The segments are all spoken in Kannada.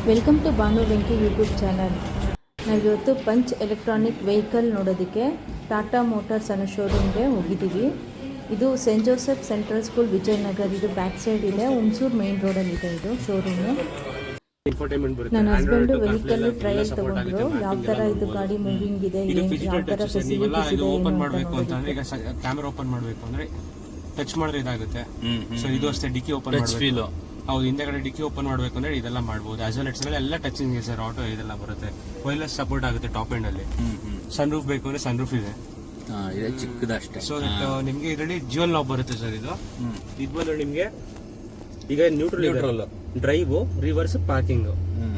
Welcome to Banu Venki YouTube channel. ನಾವಿವತ್ತು ಪಂಚ್ ಎಲೆಕ್ಟ್ರಾನಿಕ್ ವೆಹಿಕಲ್ ನೋಡೋದಕ್ಕೆ ಟಾಟಾ ಮೋಟಾರ್ಸ್ ಅನ್ನೋ ಶೋರೂಮ್ಗೆ ಹೋಗಿದ್ದೀವಿ. ಇದು Saint Joseph Central School Vijayanagar, ಇದು ಬ್ಯಾಕ್ ಸೈಡ್ ಇದೆ, ಹುಣಸೂರು ಮೇನ್ ರೋಡಲ್ಲಿ ಇದೆ ಇದು ಶೋರೂಮು. ನನ್ನ ಹಸ್ಬೆಂಡು ವೆಹಿಕಲ್ ಟ್ರಯಲ್ ತಗೊಂಡ್ರು, ಯಾವ ಥರ ಇದು ಗಾಡಿ ಮೂವಿಂಗ್ ಇದೆ, ಯಾವ ಥರ ಫೆಸಿಲಿಟೀಸ್ ಇದೆ ಓಪನ್ ಮಾಡಬೇಕು ಅಂತಂದ್ರೆ ಈಗ ಕ್ಯಾಮೆರಾ ಓಪನ್ ಮಾಡಬೇಕು ಅಂದ್ರೆ ಟಚ್ ಮಾಡಿದ್ರೆ ಇದಾಗುತ್ತೆ. ಸೊ ಇದು ಅಷ್ಟೇ ಡಿಕ್ಕಿ ಓಪನ್ ಮಾಡಬೇಕು. ಹೌದು, ಹಿಂದೆಗಡೆ ಡಿಕ್ಕಿ ಓಪನ್ ಮಾಡಬೇಕು ಅಂದ್ರೆ ಇದೆಲ್ಲ ಮಾಡಬಹುದು. ಆಸ್ ಎಲ್ಲ ಟಚಿಂಗ್ ಇದೆ ಸರ್, ಆಟೋ ಇದೆಲ್ಲ ಬರುತ್ತೆ. ವೈರ್ಲೆಸ್ ಸಪೋರ್ಟ್ ಆಗುತ್ತೆ ಟಾಪ್ ಎಂಡ್ ಅಲ್ಲಿ. ಸನ್ ರೂಫ್ ಬೇಕು ಅಂದ್ರೆ ಸನ್ ರೂಫ್ ಇದೆ, ಚಿಕ್ಕದಷ್ಟೇ. ಸೊ ನಿಮ್ಗೆ ಇದರಲ್ಲಿ ಜ್ಯುವೆಲ್ ಲಾಕ್ ಬರುತ್ತೆ ಸರ್. ಇದು ಬಂದ್ರೆ ನಿಮ್ಗೆ ಈಗ neutral, drive, reverse, parking.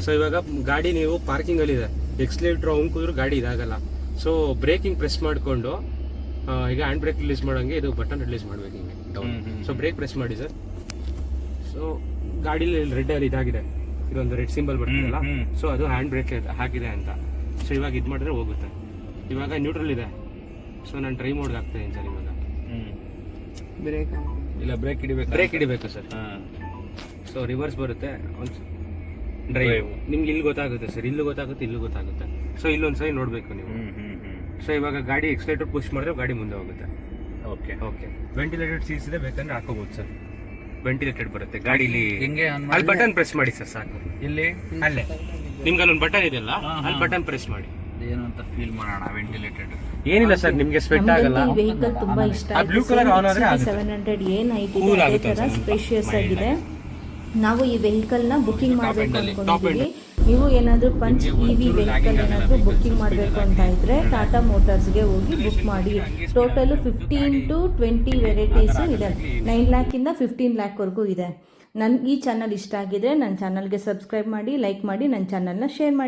So ಇವಾಗ ಗಾಡಿ ನೀವು ಪಾರ್ಕಿಂಗ್ ಅಲ್ಲಿ ಇದೆ, ಎಕ್ಸ್ಲೇಟರ್ ಕುದ್ರು ಗಾಡಿ ಇದಾಗಲ್ಲ. ಸೊ ಬ್ರೇಕಿಂಗ್ ಪ್ರೆಸ್ ಮಾಡ್ಕೊಂಡು ಈಗ ಹ್ಯಾಂಡ್ ಬ್ರೇಕ್ ರಿಲೀಸ್ ಮಾಡಂಗೆ ಇದು ಬಟನ್ ರಿಲೀಸ್ ಮಾಡ್ಬೇಕು ಹಿಂಗೆ ಡೌನ್. ಸೊ ಬ್ರೇಕ್ ಪ್ರೆಸ್ ಮಾಡಿ ಸರ್. ಸೊ ಗಾಡಿಲಿ ರೆಡ್ ಅಲ್ಲಿ ಇದಾಗಿದೆ, ಇದೊಂದು ರೆಡ್ ಸಿಂಬಲ್ ಬರ್ತಿದೆಯಲ್ಲ, ಸೊ ಅದು ಹ್ಯಾಂಡ್ ಬ್ರೇಕ್ ಹಾಕಿದೆ ಅಂತ. ಸೊ ಇವಾಗ ಇದು ಮಾಡಿದ್ರೆ ಹೋಗುತ್ತೆ. ಇವಾಗ ನ್ಯೂಟ್ರಲ್ ಇದೆ, ಸೊ ನಾನು ಡ್ರೈವ್ ಮೋಡ್ಗೆ ಹಾಕ್ತೇನೆ ಸರ್. ಇವಾಗ ಬ್ರೇಕ್ ಇಲ್ಲ, ಬ್ರೇಕ್ ಹಿಡಿಬೇಕು ಸರ್. ಸೊ ರಿವರ್ಸ್ ಬರುತ್ತೆ, ಡ್ರೈವ್ ನಿಮ್ಗೆ ಇಲ್ಲಿ ಗೊತ್ತಾಗುತ್ತೆ ಸರ್, ಇಲ್ಲೂ ಗೊತ್ತಾಗುತ್ತೆ, ಇಲ್ಲೂ ಗೊತ್ತಾಗುತ್ತೆ. ಸೊ ಇಲ್ಲೊಂದ್ಸರಿ ನೋಡ್ಬೇಕು ನೀವು. ಸೊ ಇವಾಗ ಗಾಡಿ ಎಕ್ಸ್ಲೇಟರ್ ಪುಷ್ ಮಾಡಿದ್ರೆ ಗಾಡಿ ಮುಂದೆ ಹೋಗುತ್ತೆ. ಓಕೆ ವೆಂಟಿಲೇಟೆಡ್ ಸೀಟ್ಸ್ ಇದೆ, ಬೇಕಂದ್ರೆ ಹಾಕೋಬಹುದು ಸರ್. ವೆಂಟಿಲೇಟೆಡ್ ಬರುತ್ತೆ ಗಾಡಿಲಿ. ಅಲ್ಲಿ ಬಟನ್ ಪ್ರೆಸ್ ಮಾಡಿ ಸರ್, ಸಾಕು. ಇಲ್ಲಿ ಅಲ್ಲೇ ನಿಮ್ಗೆ ಅಲ್ಲೊಂದು ಬಟನ್ ಇದೆಯಲ್ಲ, ಅಲ್ಲಿ ಬಟನ್ ಪ್ರೆಸ್ ಮಾಡಿ. ಏನು ಅಂತ ಫೀಲ್ ಮಾಡೋಣ. ವೆಂಟಿಲೇಟೆಡ್ ಏನಿಲ್ಲ ಸರ್, ನಿಮ್ಗೆ ಸ್ವೆಟ್ ಆಗಲ್ಲ. ಈ ವೆಹಿಕಲ್ ತುಂಬಾ ಇಷ್ಟ ಆಯ್ತು. ಬ್ಲೂ ಕಲರ್ ಆನ್ ಆದ್ರೆ 700 ಏನ್ ಹೈಟ್ ಇದೆ ಅದೇ ತರ ಸ್ಪೇಷಿಯಸ್ ಆಗಿದೆ. ನಾವು ಈ ವೆಹಿಕಲ್ ನ ಬುಕಿಂಗ್ ಮಾಡಬೇಕು ಅನ್ಕೊಂಡಿದ್ದೀವಿ. ನೀವು ಏನಾದರೂ ಪಂಚ್ ಇವಿ ವೆಹಿಕಲ್ ಏನಾದರೂ ಬುಕ್ಕಿಂಗ್ ಮಾಡಬೇಕು ಅಂತ ಇದ್ರೆ ಟಾಟಾ ಮೋಟಾರ್ಸ್ಗೆ ಹೋಗಿ ಬುಕ್ ಮಾಡಿ. ಟೋಟಲು 15 to 20 ವೆರೈಟೀಸು ಇದೆ. 9 ಲ್ಯಾಕಿಂದ 15 ಲ್ಯಾಕ್ವರೆಗೂ ಇದೆ. ಈ ಚಾನಲ್ ಇಷ್ಟ ಆಗಿದ್ರೆ ನನ್ನ ಚಾನಲ್ಗೆ ಸಬ್ಸ್ಕ್ರೈಬ್ ಮಾಡಿ, ಲೈಕ್ ಮಾಡಿ, ನನ್ನ ಚಾನಲ್ನ ಶೇರ್ ಮಾಡಿ.